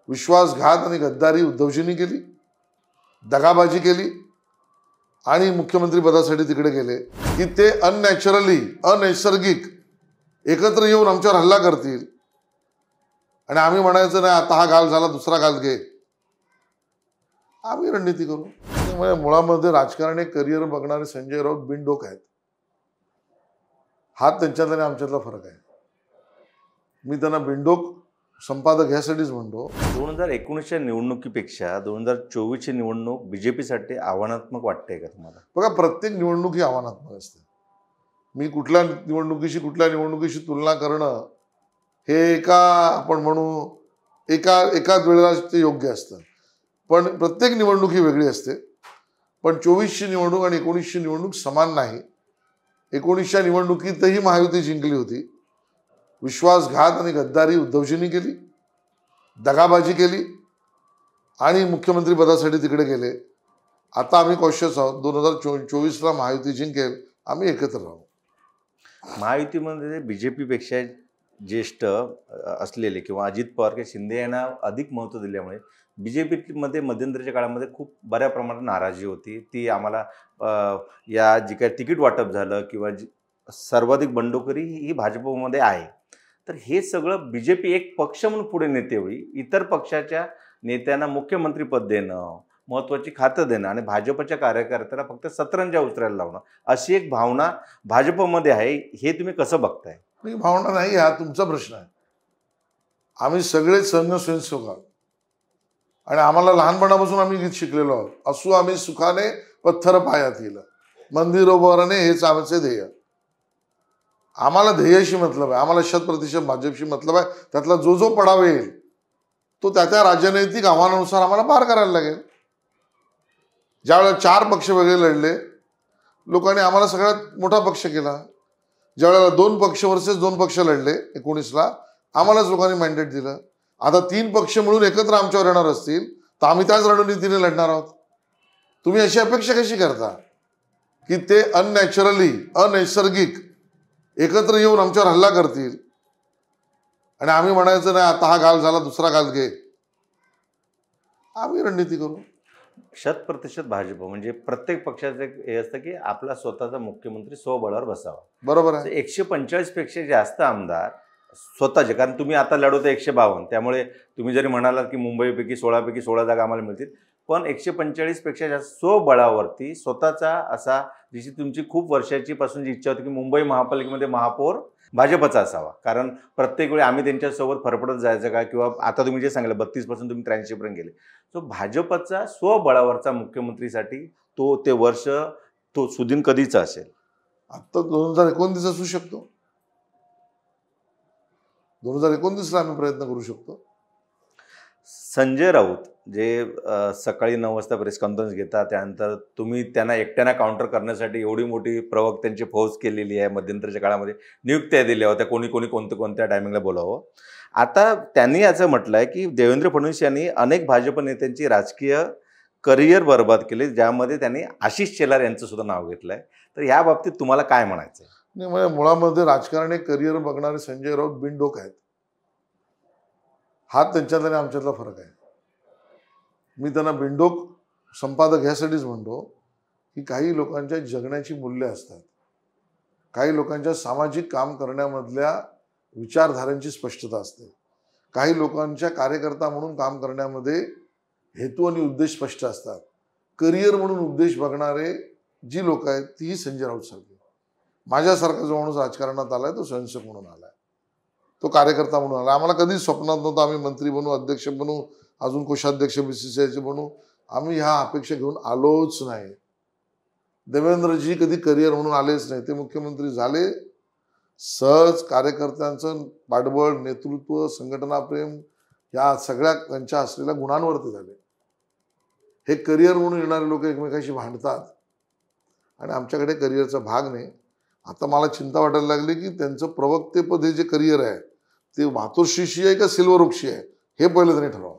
विश्वासघात आणि गद्दारी उद्धवजींनी केली, दगाबाजी केली आणि मुख्यमंत्री पदासाठी तिकडे गेले की ते अनैसर्गिक एकत्र येऊन आमच्यावर हल्ला करतील आणि आम्ही म्हणायचं नाही आता हा गाल झाला दुसरा गाल घे, आम्ही रणनीती करू. त्यामुळे मुळामध्ये राजकारणी करिअर बघणारे संजय राऊत बिनडोक आहेत. हा त्यांच्यात आणि आमच्यातला फरक आहे. मी त्यांना बिनडोक संपादक यासाठीच म्हणतो. 2019च्या निवडणुकीपेक्षा 2024ची निवडणूक बीजेपीसाठी आव्हानात्मक वाटते का तुम्हाला? बघा, प्रत्येक निवडणूक ही आव्हानात्मक असते. मी कुठल्या निवडणुकीशी तुलना करणं हे आपण म्हणू एकाच वेळेला ते योग्य असतं, पण प्रत्येक निवडणूक ही वेगळी असते. पण 24ची निवडणूक आणि 19ची निवडणूक समान नाही. 19च्या निवडणुकीतही महायुती जिंकली होती. विश्वासघात आणि गद्दारी उद्धवजींनी केली, दगाबाजी केली आणि मुख्यमंत्री पदासाठी तिकडे गेले. आता आम्ही कॉशियस आहोत. 2024ला महायुती जिंकेल, आम्ही एकत्र राहू. महायुतीमध्ये बीजेपीपेक्षा ज्येष्ठ असलेले किंवा अजित पवार किंवा शिंदे यांना अधिक महत्त्व दिल्यामुळे बीजेपीमध्ये मध्यंतरीच्या काळामध्ये खूप बऱ्या प्रमाणात नाराजी होती. ती आम्हाला या जी काही तिकीट वाटप झालं किंवा सर्वाधिक बंडखोरी ही भाजपमध्ये आहे. तर हे सगळं बीजेपी एक पक्ष म्हणून पुढे नेतेवेळी इतर पक्षाच्या नेत्यांना मुख्यमंत्रीपद देणं, महत्त्वाची खातं देणं आणि भाजपच्या कार्यकर्त्याला फक्त सतरंजा उचलायला लावणं अशी एक भावना भाजपमध्ये आहे. हे तुम्ही कसं बघताय? ही भावना नाही, हा तुमचा प्रश्न आहे. आम्ही सगळे स्वयंसेवक आहोत आणि आम्हाला लहानपणापासून आम्ही गीत शिकलेलो आहोत. असू आम्ही सुखाने पत्थर पायात येईल, मंदिरोबरणे हेच आमचे ध्येय. आम्हाला ध्येयाशी मतलब आहे, आम्हाला 100% भाजपशी मतलब आहे. त्यातला जो पडाव येईल तो त्या राजनैतिक आव्हानानुसार आम्हाला पार करायला लागेल. ज्यावेळेला 4 पक्ष वेगळे लढले, लोकांनी आम्हाला सगळ्यात मोठा पक्ष केला. ज्यावेळेला 2 पक्ष वर्सेस 2 पक्ष लढले 19ला, आम्हालाच लोकांनी मॅन्डेट दिलं. आता 3 पक्ष मिळून एकत्र आमच्यावर येणार असतील तर आम्ही त्याच रणनीतीने लढणार आहोत. तुम्ही अशी अपेक्षा कशी करता की ते अनैसर्गिक एकत्र येऊन आमच्यावर हल्ला करतील आणि आम्ही म्हणायचं नाही आता हा गाल झाला दुसरा गाल घे, आम्ही रणनीती करू. 100% भाजप म्हणजे प्रत्येक पक्षाचं हे असतं की आपला स्वतःचा मुख्यमंत्री स्वबळावर बसावा. बरोबर आहे. 145 पेक्षा जास्त आमदार स्वतःचे, कारण तुम्ही आता लढवता 152, त्यामुळे तुम्ही जरी म्हणालात की मुंबईपैकी 16 जागा आम्हाला मिळतील, पण 145 पेक्षा जास्त स्वबळावरती स्वतःचा असा, जशी तुमची खूप वर्षाची पासून जी इच्छा होती की मुंबई महापालिकेमध्ये महापौर भाजपचा असावा, कारण प्रत्येक वेळी आम्ही त्यांच्यासोबत फरफडत जायचं का, किंवा आता तुम्ही जे सांगितलं 32 पासून तुम्ही 83 पर्यंत गेले. सो भाजपचा स्वबळावरचा मुख्यमंत्रीसाठी ते वर्ष तो सुदीन कधीचा असेल? आता 2029 असू शकतो. 2029ला आम्ही प्रयत्न करू शकतो. संजय राऊत जे सकाळी 9 वाजता प्रेस कॉन्फरन्स घेतात, त्यानंतर तुम्ही त्यांना एकट्यानं काउंटर करण्यासाठी एवढी मोठी प्रवक्त्यांची फौज केलेली आहे. मध्यंतरीच्या काळामध्ये नियुक्त्या दिल्या होत्या, कोणी कोणत्या टायमिंगला बोलावं. आता त्यांनी असं म्हटलं आहे की देवेंद्र फडणवीस यांनी अनेक भाजप नेत्यांची राजकीय करिअर बर्बाद केले, ज्यामध्ये त्यांनी आशिष शेलार यांचं सुद्धा नाव घेतलं आहे. तर या बाबतीत तुम्हाला काय म्हणायचं आहे? नाही, म्हणजे मुळामध्ये राजकारणी करिअर बघणारे संजय राऊत बिनडोक आहेत. हा त्यांच्यात आणि आमच्यातला फरक आहे. मी त्यांना बिनडोक संपादक यासाठीच म्हणतो की काही लोकांच्या जगण्याची मूल्य असतात, काही लोकांच्या सामाजिक काम करण्यामधल्या विचारधारांची स्पष्टता असते, काही लोकांच्या कार्यकर्ता म्हणून काम करण्यामध्ये हेतू आणि उद्देश स्पष्ट असतात. करिअर म्हणून उद्देश बघणारे जी लोक आहेत तीही संजय राऊत सारखी. माझ्यासारखा जो माणूस राजकारणात आलाय तो स्वयंसेवक म्हणून आलाय, तो कार्यकर्ता म्हणून आला. आम्हाला कधीच स्वप्नात नव्हतं आम्ही मंत्री बनू, अध्यक्ष बनू, अजून कोषाध्यक्ष BCCIचे बनू. आम्ही ह्या अपेक्षा घेऊन आलोच नाही. देवेंद्रजी कधी करिअर म्हणून आलेच नाही. ते मुख्यमंत्री झाले सहज कार्यकर्त्यांचं पाठबळ, नेतृत्व, संघटना प्रेम या सगळ्या त्यांच्या असलेल्या गुणांवरती झाले. हे करिअर म्हणून येणारे लोक एकमेकांशी भांडतात आणि आमच्याकडे करिअरचा भाग नाही. आता मला चिंता वाटायला लागली की त्यांचं प्रवक्तेपद हे जे करिअर आहे ते मातोश्रीशी आहे का सिल्वर ओकशी आहे हे पहिलं त्यांनी ठरवावं.